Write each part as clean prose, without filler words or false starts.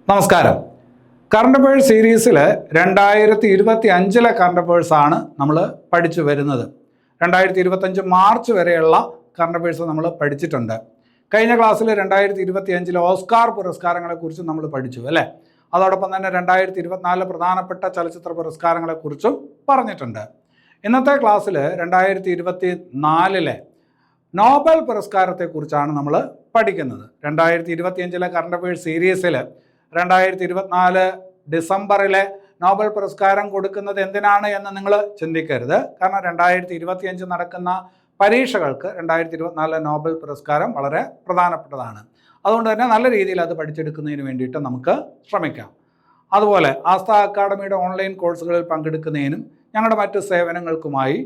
നമസ്കാരം. Current affairs സീരീസിൽ 2025 current affairs ആണ് നമ്മൾ പഠിച്ചു വരുന്നത്. 2025 മാർച്ച് വരെയുള്ള കറണ്ട് അഫയേഴ്സ് നമ്മൾ പഠിച്ചിട്ടുണ്ട്. കഴിഞ്ഞ ക്ലാസ്സിൽ 2025 ഓസ്കാർ പുരസ്കാരങ്ങളെക്കുറിച്ച് നമ്മൾ പഠിച്ചു അല്ലേ. അതോടൊപ്പം തന്നെ 2024 പ്രധാനപ്പെട്ട ചലച്ചിത്ര പുരസ്കാരങ്ങളെക്കുറിച്ചും പറഞ്ഞിട്ടുണ്ട്. ഇന്നത്തെ ക്ലാസ്സിൽ 2024 നോബൽ പുരസ്കാരത്തെക്കുറിച്ചാണ് നമ്മൾ പഠിക്കുന്നത്. 2025 കറണ്ട് അഫയേഴ്സ് സീരീസിൽ 2024 ഡിസംബറിലെ നോബൽ പുരസ്കാരം കൊടുക്കുന്നത് എന്തിനാണ് എന്ന് നിങ്ങൾ ചിന്തിക്കരുത്. കാരണം 2025 നടക്കുന്ന പരീക്ഷകൾക്ക് 2024 നോബൽ പുരസ്കാരം വളരെ പ്രധാനപ്പെട്ടതാണ്. അതുകൊണ്ട് തന്നെ നല്ല രീതിയിൽ അത് പഠിച്ചെടുക്കുന്നതിന് വേണ്ടിയിട്ട് നമുക്ക് ശ്രമിക്കാം. അതുപോലെ ആസ്ഥ അക്കാഡമിയുടെ ഓൺലൈൻ കോഴ്സുകളിൽ പങ്കെടുക്കുന്നതിനും ഞങ്ങളുടെ മറ്റ് സേവനങ്ങൾക്കുമായി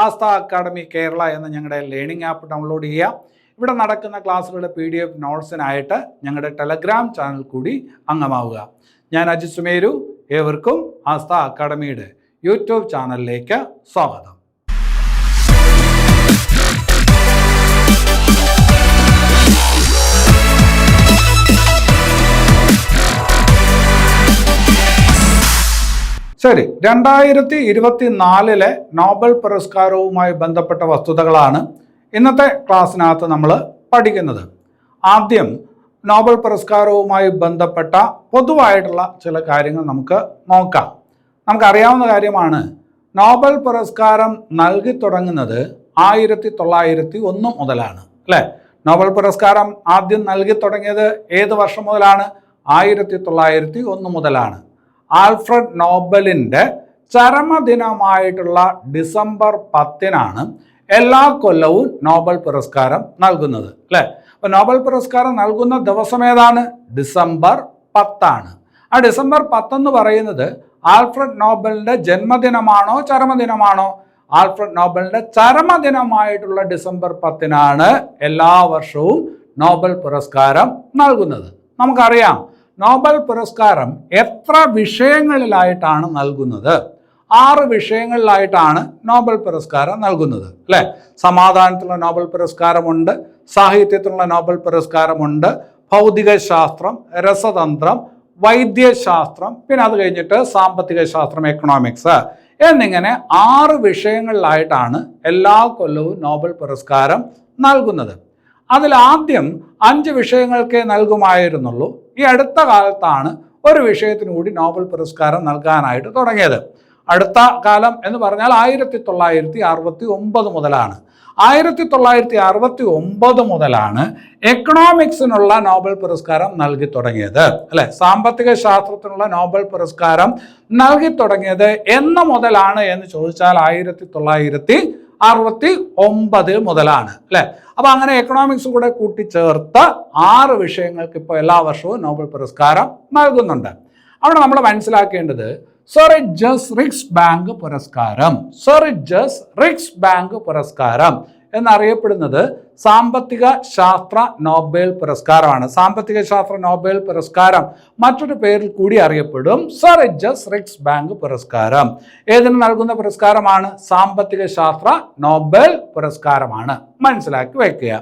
ആസ്ഥ അക്കാഡമി കേരള എന്ന ഞങ്ങളുടെ ലേണിംഗ് ആപ്പ് ഡൗൺലോഡ് ചെയ്യുക. ഇവിടെ നടക്കുന്ന ക്ലാസ്സുകളുടെ PDF നോട്ട്സിനായിട്ട് ഞങ്ങളുടെ ടെലഗ്രാം ചാനൽ കൂടി അംഗമാവുക. ഞാൻ അജിത് സുമേരു. ഏവർക്കും ആസ്ഥ അക്കാഡമിയുടെ യൂട്യൂബ് ചാനലിലേക്ക് സ്വാഗതം. ശരി, 2024 നോബൽ പുരസ്കാരവുമായി ബന്ധപ്പെട്ട വസ്തുതകളാണ് ഇന്നത്തെ ക്ലാസ്സിനകത്ത് നമ്മൾ പഠിക്കുന്നത്. ആദ്യം നോബൽ പുരസ്കാരവുമായി ബന്ധപ്പെട്ട പൊതുവായിട്ടുള്ള ചില കാര്യങ്ങൾ നമുക്ക് നോക്കാം. നമുക്കറിയാവുന്ന കാര്യമാണ്, നോബൽ പുരസ്കാരം നൽകി തുടങ്ങുന്നത് 1901 മുതലാണ് അല്ലേ. നോബൽ പുരസ്കാരം ആദ്യം നൽകി തുടങ്ങിയത് ഏത് വർഷം മുതലാണ്? 1901 മുതലാണ്. ആൽഫ്രഡ് നോബലിൻ്റെ ചരമദിനമായിട്ടുള്ള ഡിസംബർ 10 എല്ലാ കൊല്ലവും നോബൽ പുരസ്കാരം നൽകുന്നത് അല്ലേ. അപ്പോൾ നോബൽ പുരസ്കാരം നൽകുന്ന ദിവസം ഏതാണ്? ഡിസംബർ 10. ആ ഡിസംബർ 10 എന്ന് പറയുന്നത് ആൽഫ്രഡ് നോബലിൻ്റെ ജന്മദിനമാണോ ചരമദിനമാണോ? ആൽഫ്രഡ് നോബലിൻ്റെ ചരമദിനമായിട്ടുള്ള ഡിസംബർ 10 എല്ലാ വർഷവും നോബൽ പുരസ്കാരം നൽകുന്നത്. നമുക്കറിയാം, നോബൽ പുരസ്കാരം എത്ര വിഷയങ്ങളിലായിട്ടാണ് നൽകുന്നത്? 6 വിഷയങ്ങളിലായിട്ടാണ് നോബൽ പുരസ്കാരം നൽകുന്നത് അല്ലേ. സമാധാനത്തിനുള്ള നോബൽ പുരസ്കാരമുണ്ട്, സാഹിത്യത്തിനുള്ള നോബൽ പുരസ്കാരമുണ്ട്, ഭൗതിക ശാസ്ത്രം, രസതന്ത്രം, വൈദ്യശാസ്ത്രം, പിന്നെ അത് കഴിഞ്ഞിട്ട് സാമ്പത്തിക ശാസ്ത്രം, എക്കണോമിക്സ് എന്നിങ്ങനെ 6 വിഷയങ്ങളിലായിട്ടാണ് എല്ലാ കൊല്ലവും നോബൽ പുരസ്കാരം നൽകുന്നത്. അതിൽ ആദ്യം 5 വിഷയങ്ങൾക്കേ നൽകുമായിരുന്നുള്ളൂ. ഈ അടുത്ത കാലത്താണ് ഒരു വിഷയത്തിനു കൂടി നോബൽ പുരസ്കാരം നൽകാനായിട്ട് തുടങ്ങിയത്. അടുത്ത കാലം എന്ന് പറഞ്ഞാൽ 1969 മുതലാണ്. 1969 മുതലാണ് എക്കണോമിക്സിനുള്ള നോബൽ പുരസ്കാരം നൽകി തുടങ്ങിയത് അല്ലെ. സാമ്പത്തിക ശാസ്ത്രത്തിനുള്ള നോബൽ പുരസ്കാരം നൽകി തുടങ്ങിയത് എന്ന് മുതലാണ് എന്ന് ചോദിച്ചാൽ 1969 മുതലാണ് അല്ലെ. അപ്പൊ അങ്ങനെ എക്കണോമിക്സ് കൂടെ കൂട്ടിച്ചേർത്ത് 6 വിഷയങ്ങൾക്ക് ഇപ്പോൾ എല്ലാ വർഷവും നോബൽ പുരസ്കാരം നൽകുന്നുണ്ട്. അവിടെ നമ്മൾ മനസ്സിലാക്കേണ്ടത് സർ ജസ് റിക്സ് ബാങ്ക് പുരസ്കാരം, സർ ജസ് റിക്സ് ബാങ്ക് പുരസ്കാരം എന്നറിയപ്പെടുന്നത് സാമ്പത്തിക ശാസ്ത്ര നോബൽ പുരസ്കാരമാണ്. സാമ്പത്തിക ശാസ്ത്ര നോബൽ പുരസ്കാരം മറ്റൊരു പേരിൽ കൂടി അറിയപ്പെടും സർ ജസ് റിക്സ് ബാങ്ക് പുരസ്കാരം. ഏതിന് നൽകുന്ന പുരസ്കാരമാണ്? സാമ്പത്തിക ശാസ്ത്ര നോബൽ പുരസ്കാരമാണ്. മനസ്സിലാക്കി വെക്കുക.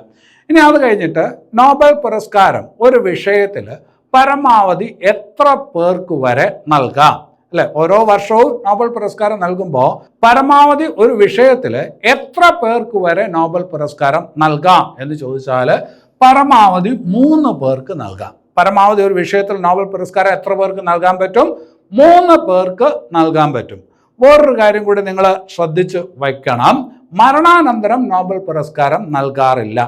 ഇനി അത് കഴിഞ്ഞിട്ട് നോബൽ പുരസ്കാരം ഒരു വിഷയത്തിൽ പരമാവധി എത്ര പേർക്ക് വരെ നൽകാം അല്ലെ. ഓരോ വർഷവും നോബൽ പുരസ്കാരം നൽകുമ്പോൾ പരമാവധി ഒരു വിഷയത്തിൽ എത്ര പേർക്ക് വരെ നോബൽ പുരസ്കാരം നൽകാം എന്ന് ചോദിച്ചാൽ പരമാവധി 3 പേർക്ക് നൽകാം. പരമാവധി ഒരു വിഷയത്തിൽ നോബൽ പുരസ്കാരം എത്ര പേർക്ക് നൽകാൻ പറ്റും? 3 പേർക്ക് നൽകാൻ പറ്റും. വേറൊരു കാര്യം കൂടി നിങ്ങൾ ശ്രദ്ധിച്ച് വയ്ക്കണം, മരണാനന്തരം നോബൽ പുരസ്കാരം നൽകാറില്ല.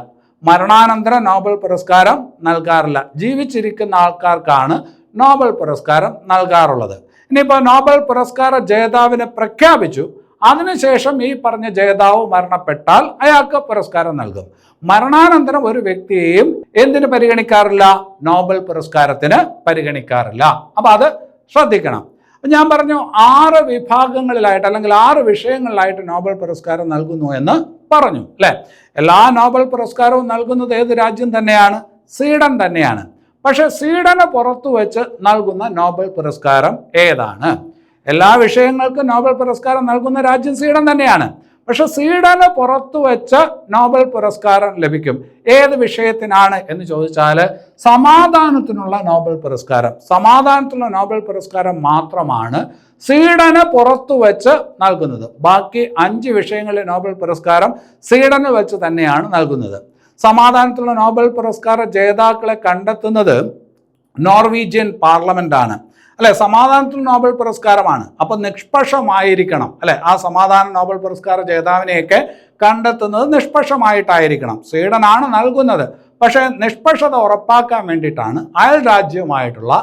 മരണാനന്തരം നോബൽ പുരസ്കാരം നൽകാറില്ല. ജീവിച്ചിരിക്കുന്ന ആൾക്കാർക്കാണ് നോബൽ പുരസ്കാരം നൽകാറുള്ളത്. ഇനിയിപ്പോൾ നോബൽ പുരസ്കാര ജേതാവിനെ പ്രഖ്യാപിച്ചു, അതിനുശേഷം ഈ പറഞ്ഞ ജേതാവ് മരണപ്പെട്ടാൽ അയാൾക്ക് പുരസ്കാരം നൽകും. മരണാനന്തരം ഒരു വ്യക്തിയെയും എന്തിനു പരിഗണിക്കാറില്ല? നോബൽ പുരസ്കാരത്തിന് പരിഗണിക്കാറില്ല. അപ്പൊ അത് ശ്രദ്ധിക്കണം. ഞാൻ പറഞ്ഞു 6 വിഭാഗങ്ങളിലായിട്ട് അല്ലെങ്കിൽ 6 വിഷയങ്ങളിലായിട്ട് നോബൽ പുരസ്കാരം നൽകുന്നു എന്ന് പറഞ്ഞു അല്ലെ. എല്ലാ നോബൽ പുരസ്കാരവും നൽകുന്നത് ഏത് രാജ്യം തന്നെയാണ്? സ്വീഡൻ തന്നെയാണ്. പക്ഷെ സ്വീഡന് പുറത്തു വെച്ച് നൽകുന്ന നോബൽ പുരസ്കാരം ഏതാണ്? എല്ലാ വിഷയങ്ങൾക്കും നോബൽ പുരസ്കാരം നൽകുന്ന രാജ്യം സ്വീഡൻ തന്നെയാണ്. പക്ഷെ സ്വീഡന് പുറത്തു വെച്ച് നോബൽ പുരസ്കാരം ലഭിക്കും. ഏത് വിഷയത്തിനാണ് എന്ന് ചോദിച്ചാൽ സമാധാനത്തിനുള്ള നോബൽ പുരസ്കാരം. സമാധാനത്തിനുള്ള നോബൽ പുരസ്കാരം മാത്രമാണ് സ്വീഡന് പുറത്തു വെച്ച് നൽകുന്നത്. ബാക്കി 5 വിഷയങ്ങളിലെ നോബൽ പുരസ്കാരം സ്വീഡന് വെച്ച് തന്നെയാണ് നൽകുന്നത്. സമാധാനത്തിലുള്ള നോബൽ പുരസ്കാര ജേതാക്കളെ കണ്ടെത്തുന്നത് നോർവീജിയൻ പാർലമെന്റ് ആണ്, അല്ലെ? സമാധാനത്തിൽ നോബൽ പുരസ്കാരമാണ്, അപ്പൊ നിഷ്പക്ഷമായിരിക്കണം, അല്ലെ? ആ സമാധാന നോബൽ പുരസ്കാര ജേതാവിനെയൊക്കെ കണ്ടെത്തുന്നത് നിഷ്പക്ഷമായിട്ടായിരിക്കണം. സ്വീഡനാണ് നൽകുന്നത്, പക്ഷെ നിഷ്പക്ഷത ഉറപ്പാക്കാൻ വേണ്ടിയിട്ടാണ് അയൽ രാജ്യവുമായിട്ടുള്ള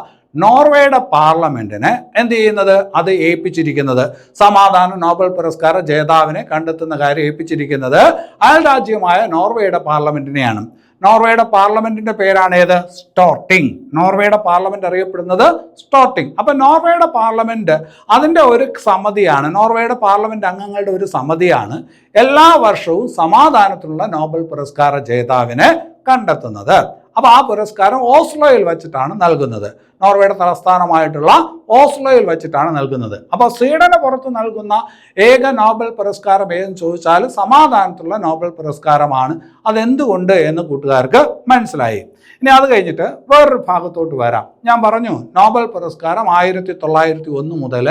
നോർവേയുടെ പാർലമെന്റിനെ എന്ത് ചെയ്യുന്നത്, അത് ഏൽപ്പിച്ചിരിക്കുന്നത്. സമാധാന നോബൽ പുരസ്കാര ജേതാവിനെ കണ്ടെത്തുന്ന കാര്യം ഏൽപ്പിച്ചിരിക്കുന്നത് അയൽ രാജ്യമായ നോർവേയുടെ പാർലമെന്റിനെയാണ്. നോർവേയുടെ പാർലമെന്റിന്റെ പേരാണ് ഏത്? സ്റ്റോർട്ടിംഗ്. നോർവേയുടെ പാർലമെന്റ് അറിയപ്പെടുന്നത് സ്റ്റോർട്ടിംഗ്. അപ്പൊ നോർവേയുടെ പാർലമെന്റ് അതിൻ്റെ ഒരു സമിതിയാണ്, നോർവേയുടെ പാർലമെന്റ് അംഗങ്ങളുടെ ഒരു സമിതിയാണ് എല്ലാ വർഷവും സമാധാനത്തിനുള്ള നോബൽ പുരസ്കാര ജേതാവിനെ കണ്ടെത്തുന്നത്. അപ്പൊ ആ പുരസ്കാരം ഓസ്ലോയിൽ വെച്ചിട്ടാണ് നൽകുന്നത്. നോർവേയുടെ തലസ്ഥാനമായിട്ടുള്ള ഓസ്ലോയിൽ വെച്ചിട്ടാണ് നൽകുന്നത്. അപ്പൊ സ്വീഡന് പുറത്ത് നൽകുന്ന ഏക നോബൽ പുരസ്കാരം ഏതെന്ന് ചോദിച്ചാൽ സമാധാനത്തിലുള്ള നോബൽ പുരസ്കാരമാണ്. അതെന്തുകൊണ്ട് എന്ന് കൂട്ടുകാർക്ക് മനസ്സിലായി. ഇനി അത് കഴിഞ്ഞിട്ട് വേറൊരു ഭാഗത്തോട്ട് വരാം. ഞാൻ പറഞ്ഞു നോബൽ പുരസ്കാരം 1901 മുതൽ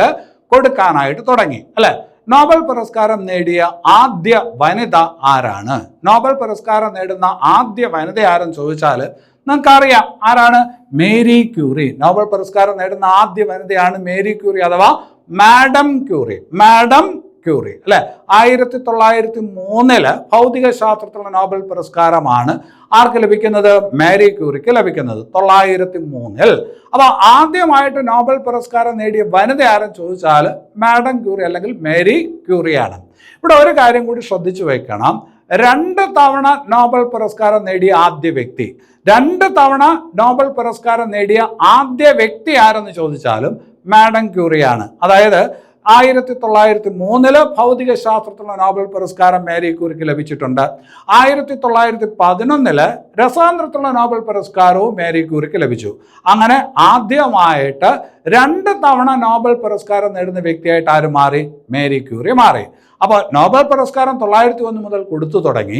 കൊടുക്കാനായിട്ട് തുടങ്ങി, അല്ലെ? നോബൽ പുരസ്കാരം നേടിയ ആദ്യ വനിത ആരാണ്? നോബൽ പുരസ്കാരം നേടുന്ന ആദ്യ വനിത ആരെന്ന് ചോദിച്ചാൽ നമുക്കറിയാം ആരാണ്? Marie Curie. നോബൽ പുരസ്കാരം നേടുന്ന ആദ്യ വനിതയാണ് മേരി ക്യൂറി അഥവാ മാഡം ക്യൂറി. മാഡം ക്യൂറി, അല്ലെ? 1903 ഭൗതിക ശാസ്ത്രത്തിലുള്ള നോബൽ പുരസ്കാരമാണ് ആർക്ക് ലഭിക്കുന്നത്? മേരി ക്യൂറിക്ക് ലഭിക്കുന്നത് 1903. അപ്പൊ ആദ്യമായിട്ട് നോബൽ പുരസ്കാരം നേടിയ വനിത ആരെന്ന് ചോദിച്ചാൽ മാഡം ക്യൂറി അല്ലെങ്കിൽ മേരി ക്യൂറിയാണ്. ഇവിടെ ഒരു കാര്യം കൂടി ശ്രദ്ധിച്ചു വെക്കണം. 2 തവണ നോബൽ പുരസ്കാരം നേടിയ ആദ്യ വ്യക്തി, 2 തവണ നോബൽ പുരസ്കാരം നേടിയ ആദ്യ വ്യക്തി ആരെന്ന് ചോദിച്ചാലും മാഡം ക്യൂറിയാണ്. അതായത് 1903 ഭൗതിക ശാസ്ത്രത്തിലുള്ള നോബൽ പുരസ്കാരം മേരി ക്യൂറിക്ക് ലഭിച്ചിട്ടുണ്ട്. 1911 രസായനത്തിലുള്ള നോബൽ പുരസ്കാരവും മേരി ക്യൂറിക്ക് ലഭിച്ചു. അങ്ങനെ ആദ്യമായിട്ട് 2 തവണ നോബൽ പുരസ്കാരം നേടുന്ന വ്യക്തിയായിട്ട് ആര് മാറി? മേരി ക്യൂറി മാറി. അപ്പോൾ നോബൽ പുരസ്കാരം 1901 മുതൽ കൊടുത്തു തുടങ്ങി.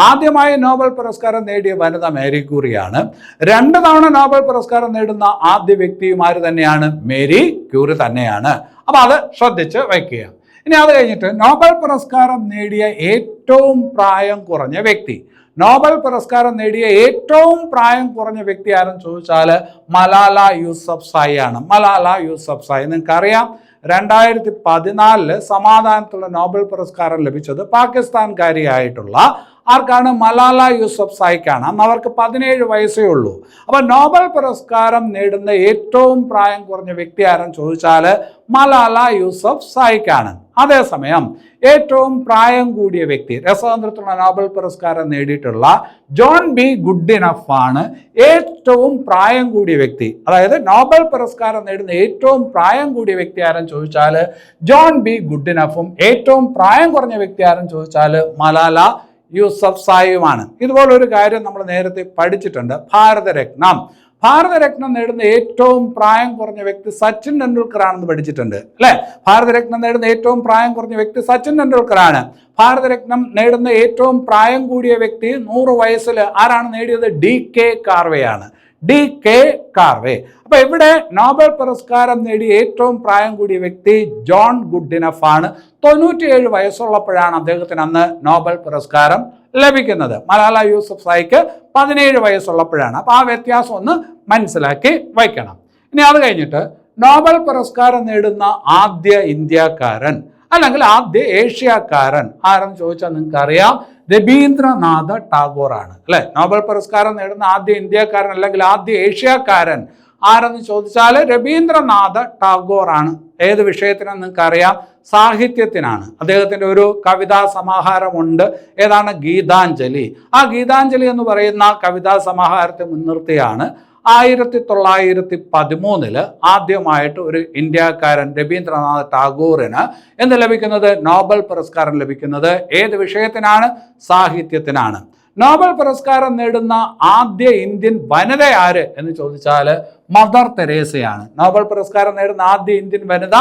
ആദ്യമായി നോബൽ പുരസ്കാരം നേടിയ വനിത മേരി ക്യൂറിയാണ്. 2 തവണ നോബൽ പുരസ്കാരം നേടുന്ന ആദ്യ വ്യക്തിയും ആര് തന്നെയാണ്? മേരി ക്യൂറി തന്നെയാണ്. അപ്പൊ അത് ശ്രദ്ധിച്ച് വയ്ക്കുക. ഇനി അത് കഴിഞ്ഞിട്ട് നോബൽ പുരസ്കാരം നേടിയ ഏറ്റവും പ്രായം കുറഞ്ഞ വ്യക്തി. നോബൽ പുരസ്കാരം നേടിയ ഏറ്റവും പ്രായം കുറഞ്ഞ വ്യക്തി ആരെന്ന് ചോദിച്ചാൽ മലാല യൂസഫ്സായി ആണ്. മലാല യൂസഫ്സായി നിങ്ങൾക്കറിയാം 2014 സമാധാനത്തിലുള്ള നോബൽ പുരസ്കാരം ലഭിച്ചത് പാകിസ്ഥാൻകാരിയായിട്ടുള്ള ആർക്കാണ്? മലാല യൂസഫ്സായിക്കാണ്. അന്ന് അവർക്ക് 17 വയസ്സേ ഉള്ളൂ. അപ്പൊ നോബൽ പുരസ്കാരം നേടുന്ന ഏറ്റവും പ്രായം കുറഞ്ഞ വ്യക്തി ആരെന്ന് ചോദിച്ചാൽ മലാല യൂസഫ്സായിക്കാണ്. അതേസമയം ഏറ്റവും പ്രായം കൂടിയ വ്യക്തി, രസതന്ത്രത്തിലുള്ള നോബൽ പുരസ്കാരം നേടിയിട്ടുള്ള ജോൺ ബി ഗുഡിനഫ് ആണ് ഏറ്റവും പ്രായം കൂടിയ വ്യക്തി. അതായത് നോബൽ പുരസ്കാരം നേടുന്ന ഏറ്റവും പ്രായം കൂടിയ വ്യക്തി ആരെന്ന് ചോദിച്ചാൽ ജോൺ ബി ഗുഡിനഫും ഏറ്റവും പ്രായം കുറഞ്ഞ വ്യക്തി ആരെന്ന് ചോദിച്ചാൽ മലാല യൂസഫ്സായിയുമാണ്. ഇതുപോലൊരു കാര്യം നമ്മൾ നേരത്തെ പഠിച്ചിട്ടുണ്ട്. ഭാരതരത്നം നേടുന്ന ഏറ്റവും പ്രായം കുറഞ്ഞ വ്യക്തി സച്ചിൻ ടെണ്ടുൽക്കർ ആണെന്ന് പഠിച്ചിട്ടുണ്ട്, അല്ലെ? ഭാരതരത്നം നേടുന്ന ഏറ്റവും പ്രായം കുറഞ്ഞ വ്യക്തി സച്ചിൻ ടെണ്ടുൽക്കർ ആണ്. ഭാരതരത്നം നേടുന്ന ഏറ്റവും പ്രായം കൂടിയ വ്യക്തി 100 വയസ്സിൽ ആരാണ് നേടിയത്? DK കാർവെയാണ്. DK കാർവെ. അപ്പൊ ഇവിടെ നോബൽ പുരസ്കാരം നേടിയ ഏറ്റവും പ്രായം കൂടിയ വ്യക്തി ജോൺ ഗുഡിനഫ് ആണ്. 97 വയസ്സുള്ളപ്പോഴാണ് അദ്ദേഹത്തിന് അന്ന് നോബൽ പുരസ്കാരം ലഭിക്കുന്നത്. മലാല യൂസഫ്സായിക്ക് 17 വയസ്സുള്ളപ്പോഴാണ്. അപ്പൊ ആ വ്യത്യാസം ഒന്ന് മനസ്സിലാക്കി വയ്ക്കണം. ഇനി അത് കഴിഞ്ഞിട്ട് നോബൽ പുരസ്കാരം നേടുന്ന ആദ്യ ഇന്ത്യക്കാരൻ അല്ലെങ്കിൽ ആദ്യ ഏഷ്യക്കാരൻ ആരെന്ന് ചോദിച്ചാൽ നിങ്ങൾക്ക് അറിയാം, രവീന്ദ്രനാഥ ടാഗോർ ആണ്, അല്ലെ? നോബൽ പുരസ്കാരം നേടുന്ന ആദ്യ ഇന്ത്യക്കാരൻ അല്ലെങ്കിൽ ആദ്യ ഏഷ്യക്കാരൻ ആരെന്ന് ചോദിച്ചാൽ രവീന്ദ്രനാഥ ടാഗോർ ആണ്. ഏത് വിഷയത്തിനാണ് നിങ്ങൾക്ക് അറിയാം? സാഹിത്യത്തിനാണ്. അദ്ദേഹത്തിൻ്റെ ഒരു കവിതാ സമാഹാരമുണ്ട്, ഏതാണ്? ഗീതാഞ്ജലി. ആ ഗീതാഞ്ജലി എന്ന് പറയുന്ന കവിതാ സമാഹാരത്തെ മുൻനിർത്തിയാണ് 1913 ആദ്യമായിട്ട് ഒരു ഇന്ത്യക്കാരൻ രവീന്ദ്രനാഥ ടാഗോറിന് എന്ത് ലഭിക്കുന്നത്? നോബൽ പുരസ്കാരം ലഭിക്കുന്നത്. ഏത് വിഷയത്തിനാണ്? സാഹിത്യത്തിനാണ്. നോബൽ പുരസ്കാരം നേടുന്ന ആദ്യ ഇന്ത്യൻ വനിത ആര് എന്ന് ചോദിച്ചാൽ മദർ തെരേസയാണ്. നോബൽ പുരസ്കാരം നേടുന്ന ആദ്യ ഇന്ത്യൻ വനിത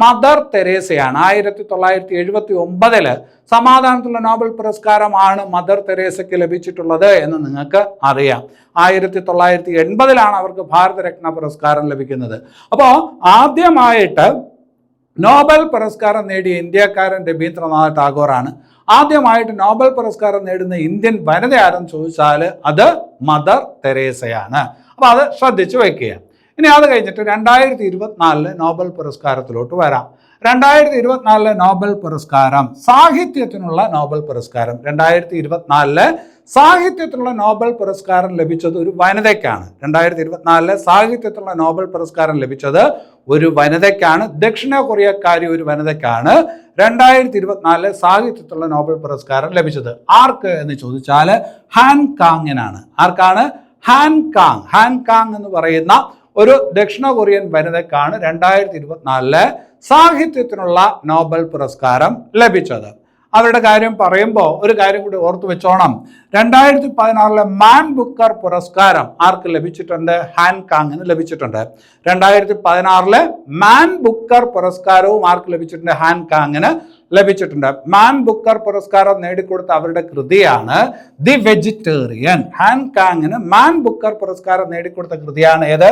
മദർ തെരേസയാണ്. 1979 സമാധാനത്തിലുള്ള നോബൽ പുരസ്കാരമാണ് മദർ തെരേസയ്ക്ക് ലഭിച്ചിട്ടുള്ളത് എന്ന് നിങ്ങൾക്ക് അറിയാം. 1980 അവർക്ക് ഭാരതരത്ന പുരസ്കാരം ലഭിക്കുന്നത്. അപ്പോൾ ആദ്യമായിട്ട് നോബൽ പുരസ്കാരം നേടിയ ഇന്ത്യക്കാരൻ രവീന്ദ്രനാഥ് ടാഗോറാണ്. ആദ്യമായിട്ട് നോബൽ പുരസ്കാരം നേടുന്ന ഇന്ത്യൻ വനിത ആരെന്ന് ചോദിച്ചാൽ അത് മദർ തെരേസയാണ്. അപ്പോൾ അത് ശ്രദ്ധിച്ചു വയ്ക്കുക. ഇനി അത് കഴിഞ്ഞിട്ട് 2024 നോബൽ പുരസ്കാരത്തിലോട്ട് വരാം. 2024 നോബൽ പുരസ്കാരം സാഹിത്യത്തിനുള്ള നോബൽ പുരസ്കാരം 2024 സാഹിത്യത്തിലുള്ള നോബൽ പുരസ്കാരം ലഭിച്ചത് ഒരു വനിതയ്ക്കാണ്. 2024 സാഹിത്യത്തിലുള്ള നോബൽ പുരസ്കാരം ലഭിച്ചത് ഒരു വനിതയ്ക്കാണ്. ദക്ഷിണ കൊറിയക്കാരി ഒരു വനിതയ്ക്കാണ് 2024 സാഹിത്യത്തിലുള്ള നോബൽ പുരസ്കാരം ലഭിച്ചത്. ആർക്ക് എന്ന് ചോദിച്ചാൽ ഹാൻ കാങ്ങിനാണ്. ആർക്കാണ്? Han Kang. ഹാൻ കാങ് എന്ന് പറയുന്ന ഒരു ദക്ഷിണ കൊറിയൻ വനിതയ്ക്കാണ് 2024 സാഹിത്യത്തിനുള്ള നോബൽ പുരസ്കാരം ലഭിച്ചത്. അവരുടെ കാര്യം പറയുമ്പോൾ ഒരു കാര്യം കൂടി ഓർത്തു വെച്ചോണം. 2016 മാൻ ബുക്കർ പുരസ്കാരം ആർക്ക് ലഭിച്ചിട്ടുണ്ട്? ഹാൻ കാങ്ങിന് ലഭിച്ചിട്ടുണ്ട്. 2016 മാൻ ബുക്കർ പുരസ്കാരവും ആർക്ക് ലഭിച്ചിട്ടുണ്ട്? ഹാൻ കാങ്ങിന് ലഭിച്ചിട്ടുണ്ട്. മാൻ ബുക്കർ പുരസ്കാരം നേടിക്കൊടുത്ത അവരുടെ കൃതിയാണ് ദി വെജിറ്റേറിയൻ. ഹാൻ കാങ്ങിന് മാൻ ബുക്കർ പുരസ്കാരം നേടിക്കൊടുത്ത കൃതിയാണ് ഏത്?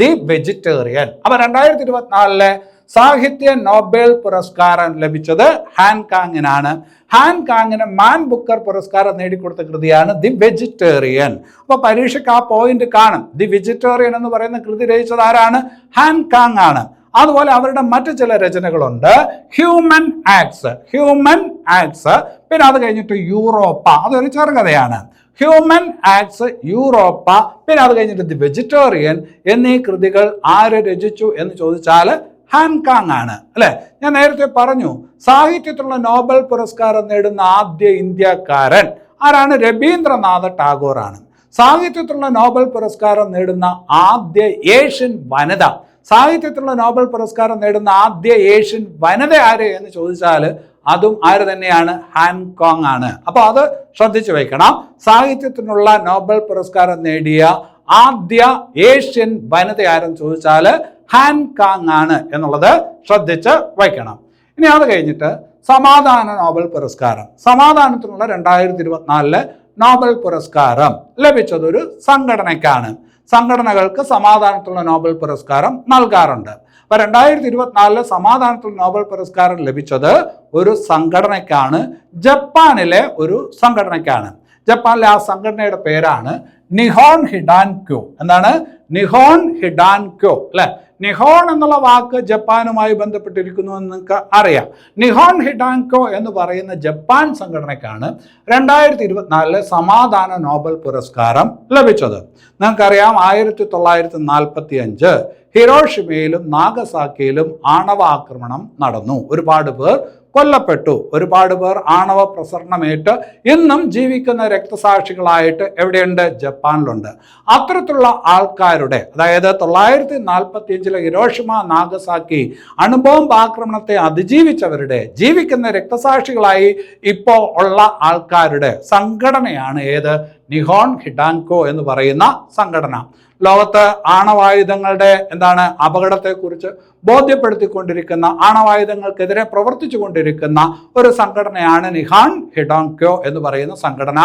The vegetarian. അപ്പൊ 2024 സാഹിത്യ നോബൽ പുരസ്കാരം ലഭിച്ചത് ഹാൻ കാങ്ങിനാണ്. ഹാൻ കാങ്ങിന് മാൻ ബുക്കർ പുരസ്കാരം നേടിക്കൊടുത്ത കൃതിയാണ് ദി വെജിറ്റേറിയൻ. അപ്പൊ പരീക്ഷയ്ക്ക് ആ പോയിന്റ് കാണും. ദി വെജിറ്റേറിയൻ എന്ന് പറയുന്ന കൃതി രചിച്ചത് ആരാണ്? ഹാൻ കാങ് ആണ്. അതുപോലെ അവരുടെ മറ്റു ചില രചനകളുണ്ട്. ഹ്യൂമൻ ആക്ട്സ്, ഹ്യൂമൻ ആക്ട്സ്, പിന്നെ അത് കഴിഞ്ഞിട്ട് യൂറോപ്പ, അതൊരു ചെറുകഥയാണ്. ഹ്യൂമൻ ആക്ട്സ്, യൂറോപ്പ, പിന്നെ അത് കഴിഞ്ഞിട്ട് ദി വെജിറ്റേറിയൻ എന്നീ കൃതികൾ ആര് രചിച്ചു എന്ന് ചോദിച്ചാൽ ഹാൻ കാങ് ആണ്, അല്ലെ? ഞാൻ നേരത്തെ പറഞ്ഞു സാഹിത്യത്തിലുള്ള നോബൽ പുരസ്കാരം നേടുന്ന ആദ്യ ഇന്ത്യക്കാരൻ ആരാണ്? രവീന്ദ്രനാഥ് ടാഗോർ ആണ്. സാഹിത്യത്തിലുള്ള നോബൽ പുരസ്കാരം നേടുന്ന ആദ്യ ഏഷ്യൻ വനിത, സാഹിത്യത്തിലുള്ള നോബൽ പുരസ്കാരം നേടുന്ന ആദ്യ ഏഷ്യൻ വനിത ആര് എന്ന് ചോദിച്ചാൽ അതും ആര് തന്നെയാണ്? ഹാൻ കാങ് ആണ്. അപ്പോൾ അത് ശ്രദ്ധിച്ചു വയ്ക്കണം. സാഹിത്യത്തിനുള്ള നോബൽ പുരസ്കാരം നേടിയ ആദ്യ ഏഷ്യൻ വനിത ആരെന്ന് ചോദിച്ചാൽ ഹാൻ കാങ് ആണ് എന്നുള്ളത് ശ്രദ്ധിച്ച് വയ്ക്കണം. ഇനി അത് കഴിഞ്ഞിട്ട് സമാധാന നോബൽ പുരസ്കാരം. സമാധാനത്തിനുള്ള 2024 നോബൽ പുരസ്കാരം ലഭിച്ചതൊരു സംഘടനയ്ക്കാണ്. സംഘടനകൾക്ക് സമാധാനത്തിലുള്ള നോബൽ പുരസ്കാരം നൽകാറുണ്ട്. അപ്പൊ 2024 സമാധാനത്തിലുള്ള നോബൽ പുരസ്കാരം ലഭിച്ചത് ഒരു സംഘടനയ്ക്കാണ്, ജപ്പാനിലെ ഒരു സംഘടനയ്ക്കാണ്. ജപ്പാനിലെ ആ സംഘടനയുടെ പേരാണ് നിഹോൺ ഹിഡാൻക്യോ. എന്താണ്? നിഹോൺ ഹിഡാൻക്യോ, അല്ലെ? നിഹോൺ എന്നുള്ള വാക്ക് ജപ്പാനുമായി ബന്ധപ്പെട്ടിരിക്കുന്നു എന്ന് നിങ്ങൾക്ക് അറിയാം. നിഹോൺ ഹിഡാൻക്യോ എന്ന് പറയുന്ന ജപ്പാൻ സംഘടനയ്ക്കാണ് 2024 സമാധാന നോബൽ പുരസ്കാരം ലഭിച്ചത്. നിങ്ങൾക്കറിയാം 1945 ഹിരോഷിമയിലും നാഗസാക്കിയിലും ആണവ ആക്രമണം നടന്നു. ഒരുപാട് പേർ കൊല്ലപ്പെട്ടു. ഒരുപാട് പേർ ആണവ പ്രസരണമേറ്റ് ഇന്നും ജീവിക്കുന്ന രക്തസാക്ഷികളായിട്ട് എവിടെയുണ്ട്? ജപ്പാനിലുണ്ട്. അത്തരത്തിലുള്ള ആൾക്കാരുടെ, അതായത് 1945 ഹിരോഷിമ നാഗസാക്കി അണുബോംബ് ആക്രമണത്തെ അതിജീവിച്ചവരുടെ, ജീവിക്കുന്ന രക്തസാക്ഷികളായി ഇപ്പോൾ ഉള്ള ആൾക്കാരുടെ സംഘടനയാണ് ഏത്? നിഹോൺ ഹിഡാൻകോ എന്ന് പറയുന്ന സംഘടന. ലോകത്ത് ആണവായുധങ്ങളുടെ അപകടത്തെക്കുറിച്ച് ബോധ്യപ്പെടുത്തിക്കൊണ്ടിരിക്കുന്ന, ആണവായുധങ്ങൾക്കെതിരെ പ്രവർത്തിച്ചു കൊണ്ടിരിക്കുന്ന ഒരു സംഘടനയാണ് നിഹോൺ ഹിഡാൻക്യോ എന്ന് പറയുന്ന സംഘടന.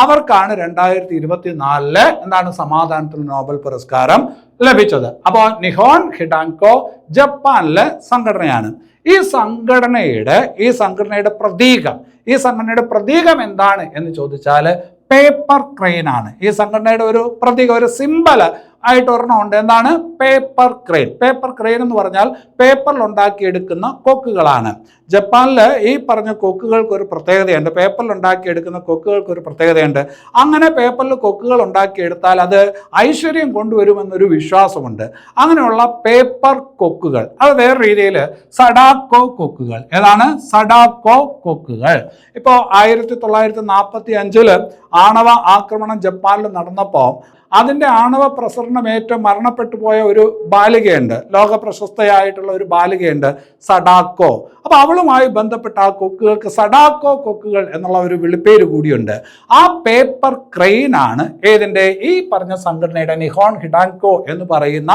അവർക്കാണ് 2024 സമാധാനത്തിന് നോബൽ പുരസ്കാരം ലഭിച്ചത്. അപ്പോൾ നിഹോൺ ഹിഡാൻകോ ജപ്പാനിലെ സംഘടനയാണ്. ഈ സംഘടനയുടെ പ്രതീകം എന്താണ് എന്ന് ചോദിച്ചാൽ പേപ്പർ ക്രെയിൻ ആണ്. ഈ സംഘടനയുടെ ഒരു പ്രതീകം, ഒരു സിമ്പൽ ആയിട്ട് ഒരെണ്ണം ഉണ്ട്. എന്താണ്? Paper crane. പേപ്പർ ക്രെയിൻ എന്ന് പറഞ്ഞാൽ പേപ്പറിൽ ഉണ്ടാക്കിയെടുക്കുന്ന കൊക്കുകളാണ്. ജപ്പാനിൽ ഈ പറഞ്ഞ കൊക്കുകൾക്ക് ഒരു പ്രത്യേകതയുണ്ട്. പേപ്പറിൽ ഉണ്ടാക്കിയെടുക്കുന്ന കൊക്കുകൾക്ക് ഒരു പ്രത്യേകതയുണ്ട്. അങ്ങനെ പേപ്പറിൽ കൊക്കുകൾ ഉണ്ടാക്കിയെടുത്താൽ അത് ഐശ്വര്യം കൊണ്ടുവരുമെന്നൊരു വിശ്വാസമുണ്ട്. അങ്ങനെയുള്ള പേപ്പർ കൊക്കുകൾ, അത് വേറെ രീതിയിൽ സഡാക്കോ കൊക്കുകൾ. ഏതാണ്? സഡാക്കോ കൊക്കുകൾ. ഇപ്പോൾ 1945 ആണവ ആക്രമണം ജപ്പാനിൽ നടന്നപ്പോൾ അതിൻ്റെ ആണവ പ്രസരണ ആക്രമണമേറ്റ് മരണപ്പെട്ടു പോയ ഒരു ബാലികയുണ്ട്, ലോക പ്രശസ്തയായിട്ടുള്ള ഒരു ബാലികയുണ്ട്, സഡാക്കോ. അപ്പോൾ അവളുമായി ബന്ധപ്പെട്ട ആ കൊക്കുകൾക്ക് സഡാക്കോ കൊക്കുകൾ എന്നുള്ള ഒരു വിളിപ്പേര് കൂടിയുണ്ട്. ആ പേപ്പർ ക്രെയിനാണ് ഏതിൻ്റെ, ഈ പറഞ്ഞ സംഘടനയുടെ നിഹോൺ ഹിഡാൻകോ എന്ന് പറയുന്ന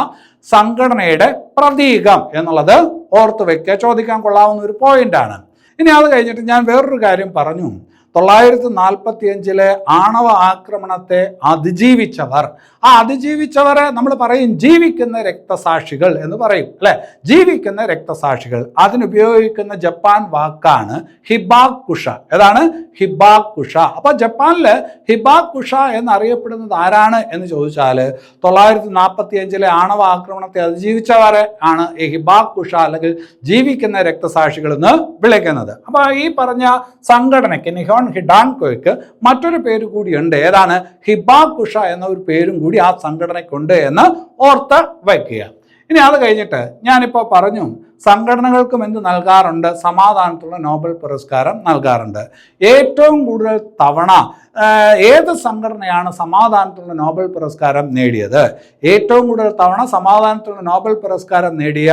സംഘടനയുടെ പ്രതീകം എന്നുള്ളത് ഓർത്ത് വെക്കുക. ചോദിക്കാൻ കൊള്ളാവുന്ന ഒരു പോയിന്റാണ്. ഇനി അത് കഴിഞ്ഞിട്ട് ഞാൻ വേറൊരു കാര്യം പറഞ്ഞു. 1945 ആണവ ആക്രമണത്തെ അതിജീവിച്ചവർ, ആ അതിജീവിച്ചവരെ നമ്മൾ പറയും ജീവിക്കുന്ന രക്തസാക്ഷികൾ എന്ന് പറയും, അല്ലെ? ജീവിക്കുന്ന രക്തസാക്ഷികൾ. അതിനുപയോഗിക്കുന്ന ജപ്പാൻ വാക്കാണ് ഹിബാക്കുഷ. ഏതാണ്? ഹിബാക്കുഷ. അപ്പൊ ജപ്പാനില് ഹിബാക്കുഷ എന്നറിയപ്പെടുന്നത് ആരാണ് എന്ന് ചോദിച്ചാൽ 1945 ആണവ ആക്രമണത്തെ അതിജീവിച്ചവരെ ആണ് ഈ ഹിബാക്കുഷ അല്ലെങ്കിൽ ജീവിക്കുന്ന രക്തസാക്ഷികൾ എന്ന് വിളിക്കുന്നത്. അപ്പൊ ഈ പറഞ്ഞ സംഘടനയ്ക്ക് നിഹോൺ ഹിഡാൻകോയ്ക്ക് മറ്റൊരു പേര് കൂടിയുണ്ട്. ഏതാണ്? ഹിബാക്കുഷ എന്ന ഒരു പേരും കൂടി ആ സംഘടനയ്ക്കുണ്ട് എന്ന് ഓർത്ത് വയ്ക്കുക. ഇനി അത് കഴിഞ്ഞിട്ട് ഞാനിപ്പോൾ പറഞ്ഞു സംഘടനകൾക്കും എന്ത് നൽകാറുണ്ട്? സമാധാനത്തിലുള്ള നോബൽ പുരസ്കാരം നൽകാറുണ്ട്. ഏറ്റവും കൂടുതൽ തവണ ഏത് സംഘടനയാണ് സമാധാനത്തിലുള്ള നോബൽ പുരസ്കാരം നേടിയത്? ഏറ്റവും കൂടുതൽ തവണ സമാധാനത്തിലുള്ള നോബൽ പുരസ്കാരം നേടിയ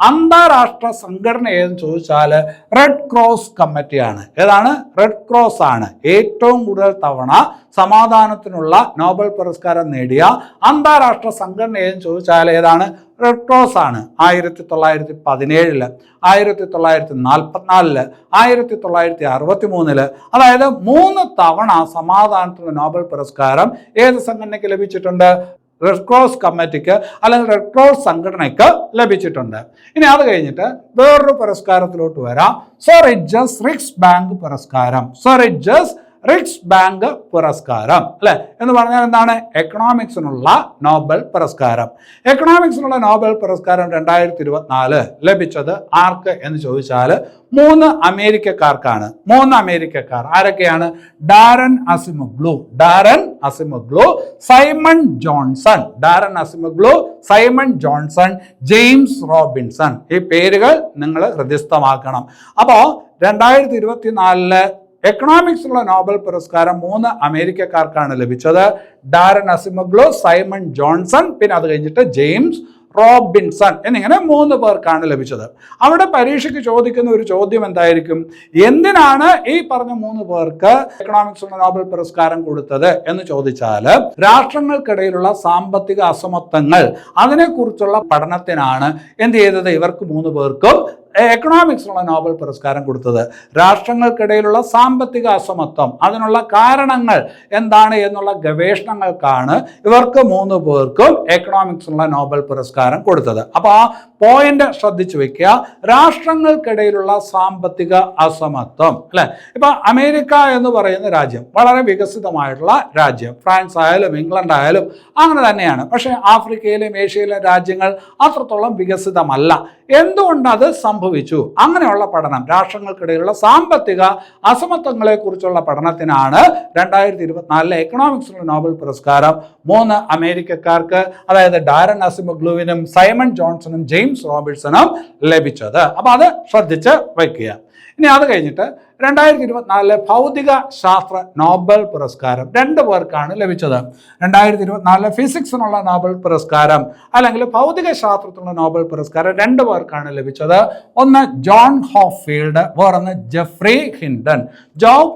അന്താരാഷ്ട്ര സംഘടന ഏതെന്ന് ചോദിച്ചാൽ റെഡ് ക്രോസ് കമ്മിറ്റിയാണ്. ഏതാണ്? റെഡ് ക്രോസ് ആണ് ഏറ്റവും കൂടുതൽ തവണ സമാധാനത്തിനുള്ള നോബൽ പുരസ്കാരം നേടിയ അന്താരാഷ്ട്ര സംഘടന ഏതെന്ന് ചോദിച്ചാൽ ഏതാണ്? റെഡ് ക്രോസ് ആണ്. 1917, 1944, 1963, അതായത് 3 തവണ സമാധാനത്തിനുള്ള നോബൽ പുരസ്കാരം ഏത് സംഘടനയ്ക്ക് ലഭിച്ചിട്ടുണ്ട്? റെഡ് ക്രോസ് കമ്മിറ്റിക്ക് അല്ലെങ്കിൽ റെഡ് ക്രോസ് സംഘടനയ്ക്ക് ലഭിച്ചിട്ടുണ്ട്. ഇനി അത് കഴിഞ്ഞിട്ട് വേറൊരു പുരസ്കാരത്തിലോട്ട് വരാം. സർ എഡ്ജസ് റിക്സ് ബാങ്ക് പുരസ്കാരം. സർ എഡ്ജസ് റിക്സ് ബാങ്ക് പുരസ്കാരം, അല്ലെ? എന്ന് പറഞ്ഞാൽ എന്താണ്? എക്കണോമിക്സിനുള്ള നോബൽ പുരസ്കാരം. എക്കണോമിക്സിനുള്ള നോബൽ പുരസ്കാരം 2024 ലഭിച്ചത് ആർക്ക് എന്ന് ചോദിച്ചാൽ 3 അമേരിക്കക്കാർക്കാണ്. 3 അമേരിക്കക്കാർ ആരൊക്കെയാണ്? Daron Acemoglu, Simon Johnson, Simon Johnson, James Robinson. ഈ പേരുകൾ നിങ്ങൾ ഹൃദയസ്ഥമാക്കണം. അപ്പോൾ 2024 എക്കണോമിക്സിലുള്ള നോബൽ പുരസ്കാരം 3 അമേരിക്കക്കാർക്കാണ് ലഭിച്ചത്. ഡാരൻ അസിമോഗ്ലു, സൈമൺ ജോൺസൺ, പിന്നെ അത് കഴിഞ്ഞിട്ട് ജെയിംസ് റോബിൻസൺ എന്നിങ്ങനെ 3 പേർക്കാണ് ലഭിച്ചത്. അവിടെ പരീക്ഷയ്ക്ക് ചോദിക്കുന്ന ഒരു ചോദ്യം എന്തായിരിക്കും? എന്തിനാണ് ഈ പറഞ്ഞ 3 പേർക്ക് എക്കണോമിക്സിലുള്ള നോബൽ പുരസ്കാരം കൊടുത്തത് എന്ന് ചോദിച്ചാൽ രാഷ്ട്രങ്ങൾക്കിടയിലുള്ള സാമ്പത്തിക അസമത്വങ്ങൾ അതിനെക്കുറിച്ചുള്ള പഠനത്തിനാണ് എന്ത് ചെയ്തത്? ഇവർക്ക് 3 പേർക്കും എക്കണോമിക്സിനുള്ള നോബൽ പുരസ്കാരം കൊടുത്തത്. രാഷ്ട്രങ്ങൾക്കിടയിലുള്ള സാമ്പത്തിക അസമത്വം അതിനുള്ള കാരണങ്ങൾ എന്താണ് എന്നുള്ള ഗവേഷണങ്ങൾക്കാണ് ഇവർക്ക് 3 പേർക്കും എക്കണോമിക്സിനുള്ള നോബൽ പുരസ്കാരം കൊടുത്തത്. അപ്പോൾ ആ പോയിന്റ് ശ്രദ്ധിച്ചു വെക്കുക. രാഷ്ട്രങ്ങൾക്കിടയിലുള്ള സാമ്പത്തിക അസമത്വം, അല്ലെ? ഇപ്പൊ അമേരിക്ക എന്ന് പറയുന്ന രാജ്യം വളരെ വികസിതമായിട്ടുള്ള രാജ്യം, ഫ്രാൻസ് ആയാലും ഇംഗ്ലണ്ട് ആയാലും അങ്ങനെ തന്നെയാണ്. പക്ഷേ ആഫ്രിക്കയിലെയും ഏഷ്യയിലെയും രാജ്യങ്ങൾ അത്രത്തോളം വികസിതമല്ല. എന്തുകൊണ്ട് അത് സംഭവിച്ചു? അങ്ങനെയുള്ള പഠനം, രാഷ്ട്രങ്ങൾക്കിടയിലുള്ള സാമ്പത്തിക അസമത്വങ്ങളെ കുറിച്ചുള്ള പഠനത്തിനാണ് 2024 എക്കണോമിക്സിലുള്ള നോബൽ പുരസ്കാരം 3 അമേരിക്കക്കാർക്ക്, അതായത് ഡാരൻ അസിമോഗ്ലുവിനും സൈമൺ ജോൺസണും ജെയിംസ് റോബിൻസണും ലഭിച്ചത്. അപ്പൊ അത് ശ്രദ്ധിച്ച് വയ്ക്കുക. ഇനി അത് കഴിഞ്ഞിട്ട് 2024 ഭൗതിക ശാസ്ത്ര നോബൽ പുരസ്കാരം 2 പേർക്കാണ് ലഭിച്ചത്. 2024 ഫിസിക്സിനുള്ള നോബൽ പുരസ്കാരം അല്ലെങ്കിൽ ഭൗതിക ശാസ്ത്രത്തിനുള്ള നോബൽ പുരസ്കാരം 2 പേർക്കാണ് ലഭിച്ചത്. ഒന്ന് ജോൺ ഹോപ്ഫീൽഡ്, വേറൊന്ന് ജെഫ്രി ഹിൻഡൻ. ജോൺ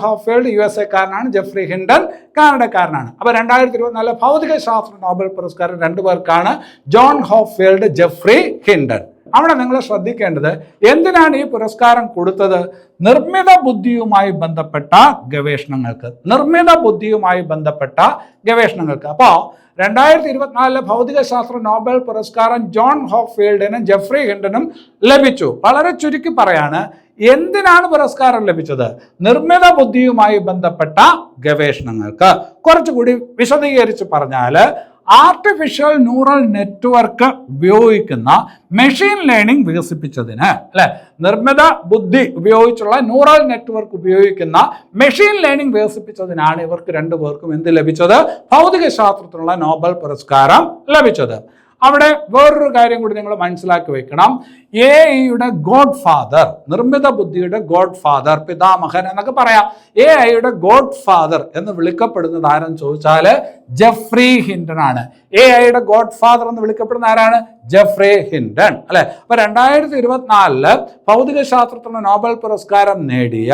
ഹോപ്ഫീൽഡ് USA-കാരനാണ്, ജെഫ്രി ഹിൻഡൻ കാനഡക്കാരനാണ്. അപ്പൊ 2024 ഭൗതിക ശാസ്ത്ര നോബൽ പുരസ്കാരം 2 പേർക്കാണ്, ജോൺ ഹോപ്ഫീൽഡ്, ജെഫ്രി ഹിൻഡൻ. അവിടെ നിങ്ങൾ ശ്രദ്ധിക്കേണ്ടത് എന്തിനാണ് ഈ പുരസ്കാരം കൊടുത്തത്? നിർമ്മിത ബുദ്ധിയുമായി ബന്ധപ്പെട്ട ഗവേഷണങ്ങൾക്ക്. അപ്പോൾ 2024 ഭൗതിക ശാസ്ത്ര നോബൽ പുരസ്കാരം ജോൺ ഹോപ്ഫീൽഡിനും ജെഫ്രി ഹിൻഡനും ലഭിച്ചു. വളരെ ചുരുക്കി പറയാണ്, എന്തിനാണ് പുരസ്കാരം ലഭിച്ചത്? നിർമ്മിത ബുദ്ധിയുമായി ബന്ധപ്പെട്ട ഗവേഷണങ്ങൾക്ക്. കുറച്ചുകൂടി വിശദീകരിച്ച് പറഞ്ഞാൽ ആർട്ടിഫിഷ്യൽ ന്യൂറൽ നെറ്റ്വർക്ക് ഉപയോഗിക്കുന്ന മെഷീൻ ലേണിംഗ് വികസിപ്പിച്ചതിന്, അല്ലെ? നിർമ്മിത ബുദ്ധി ഉപയോഗിച്ചുള്ള ന്യൂറൽ നെറ്റ്വർക്ക് ഉപയോഗിക്കുന്ന മെഷീൻ ലേണിംഗ് വികസിപ്പിച്ചതിനാണ് ഇവർക്ക് 2 പേർക്കും എന്ത് ലഭിച്ചത്? ഭൗതിക ശാസ്ത്രത്തിനുള്ള നോബൽ പുരസ്കാരം ലഭിച്ചത്. അവിടെ വേറൊരു കാര്യം കൂടി നിങ്ങൾ മനസ്സിലാക്കി വെക്കണം. AI-യുടെ ഗോഡ് ഫാദർ, നിർമ്മിത ബുദ്ധിയുടെ ഗോഡ് ഫാദർ, പിതാമഹൻ എന്നൊക്കെ പറയാം. AI-യുടെ ഗോഡ് ഫാദർ എന്ന് വിളിക്കപ്പെടുന്നത് ആരെന്ന് ചോദിച്ചാൽ ജെഫ്രി ഹിൻഡൺ ആണ്. AI-യുടെ ഗോഡ് ഫാദർ എന്ന് വിളിക്കപ്പെടുന്ന ആരാണ്? ജെഫ്രി ഹിൻഡൺ അല്ലെ. അപ്പൊ 2024 ഭൗതിക ശാസ്ത്രത്തിന് നോബൽ പുരസ്കാരം നേടിയ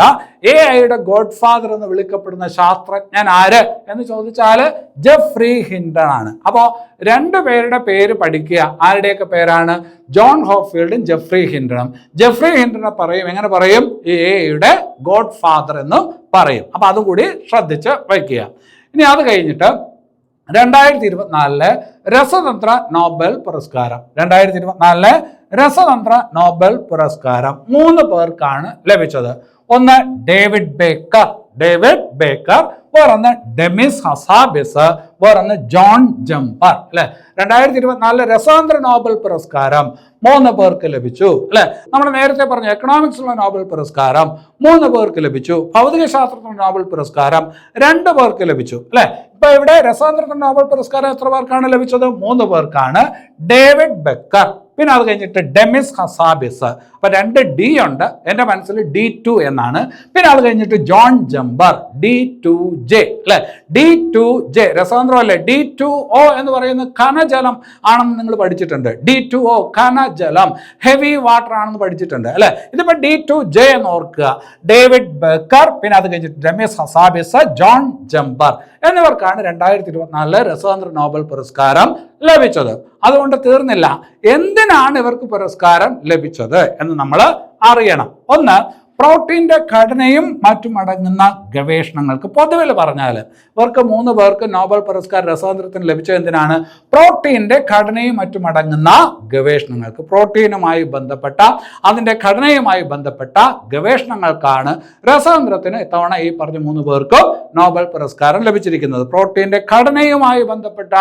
AI-യുടെ ഗോഡ് ഫാദർ എന്ന് വിളിക്കപ്പെടുന്ന ശാസ്ത്രജ്ഞൻ ആര് എന്ന് ചോദിച്ചാൽ ജെഫ്രി ഹിൻഡൺ ആണ്. അപ്പോ രണ്ടുപേരുടെ പേര് പഠിക്കുക. ആരുടെയൊക്കെ പേരാണ്? ജോൺ ഹോപ്ഫീൽഡും ജെഫ്രി ഹിൻഡണും. ജെഫ്രി ഹിൻഡനെ പറയും, എങ്ങനെ പറയും? AI-യുടെ ഗോഡ് ഫാദർ എന്ന് പറയും. അപ്പൊ അതുകൂടി ശ്രദ്ധിച്ച് വയ്ക്കുക. ഇനി അത് കഴിഞ്ഞിട്ട് 2024 രസതന്ത്ര നോബൽ പുരസ്കാരം, 2024 രസതന്ത്ര നോബൽ പുരസ്കാരം 3 പേർക്കാണ് ലഭിച്ചത്. ഒന്ന് ഡേവിഡ് ബേക്കർ, വേറൊന്ന് ഡെമിസ് ഹസാബിസ്, വേറൊന്ന് ജോൺ ജമ്പർ അല്ലെ. 2024 രസതന്ത്ര നോബൽ പുരസ്കാരം 3 പേർക്ക് ലഭിച്ചു അല്ലെ. നമ്മൾ നേരത്തെ പറഞ്ഞ എക്കണോമിക്സിലുള്ള നോബൽ പുരസ്കാരം 3 പേർക്ക് ലഭിച്ചു. ഭൗതിക ശാസ്ത്രത്തിനുള്ള നോബൽ പുരസ്കാരം 2 പേർക്ക് ലഭിച്ചു അല്ലെ. ഇപ്പൊ ഇവിടെ രസതന്ത്രത്തിന്റെ നോബൽ പുരസ്കാരം എത്ര പേർക്കാണ് ലഭിച്ചത്? 3 പേർക്കാണ്. ഡേവിഡ് ബെക്കർ, പിന്നെ അത് കഴിഞ്ഞിട്ട് ഡെമിസ് ഹസാബിസ്. അപ്പൊ 2 D ഉണ്ട്, എന്റെ മനസ്സിൽ D2 എന്നാണ്. പിന്നെ അത് കഴിഞ്ഞിട്ട് ജോൺ ജമ്പർ D2J അല്ലെ. D2J രസതന്ത്രമല്ലേ. D2O എന്ന് പറയുന്നത് ഖനജലം ആണെന്ന് നിങ്ങൾ പഠിച്ചിട്ടുണ്ട്. D2O ഖനജലം, ഹെവി വാട്ടർ ആണെന്ന് പഠിച്ചിട്ടുണ്ട് അല്ലെ. ഇതിപ്പോ D2J എന്ന് ഓർക്കുക. ഡേവിഡ് ബെക്കർ, പിന്നെ അത് കഴിഞ്ഞിട്ട് ഡെമിസ് ഹസാബിസ്, ജോൺ ജമ്പർ എന്നിവർക്കാണ് 2024 രസതന്ത്ര നോബൽ പുരസ്കാരം ലഭിച്ചത്. അതുകൊണ്ട് തീർന്നില്ല. എന്തിനാണ് ഇവർക്ക് പുരസ്കാരം ലഭിച്ചത് എന്ന് നമ്മൾ അറിയണം. ഒന്ന്, പ്രോട്ടീൻ്റെ ഘടനയും മറ്റും അടങ്ങുന്ന ഗവേഷണങ്ങൾക്ക്. പൊതുവിൽ പറഞ്ഞാൽ ഇവർക്ക് 3 പേർക്ക് നോബൽ പുരസ്കാരം രസതന്ത്രത്തിന് ലഭിച്ചത് എന്തിനാണ്? പ്രോട്ടീൻ്റെ ഘടനയും മറ്റും അടങ്ങുന്ന ഗവേഷണങ്ങൾക്ക്. പ്രോട്ടീനുമായി ബന്ധപ്പെട്ട, അതിൻ്റെ ഘടനയുമായി ബന്ധപ്പെട്ട ഗവേഷണങ്ങൾക്കാണ് രസതന്ത്രത്തിന് ഇത്തവണ ഈ പറഞ്ഞ 3 പേർക്കും നോബൽ പുരസ്കാരം ലഭിച്ചിരിക്കുന്നത്. പ്രോട്ടീൻ്റെ ഘടനയുമായി ബന്ധപ്പെട്ട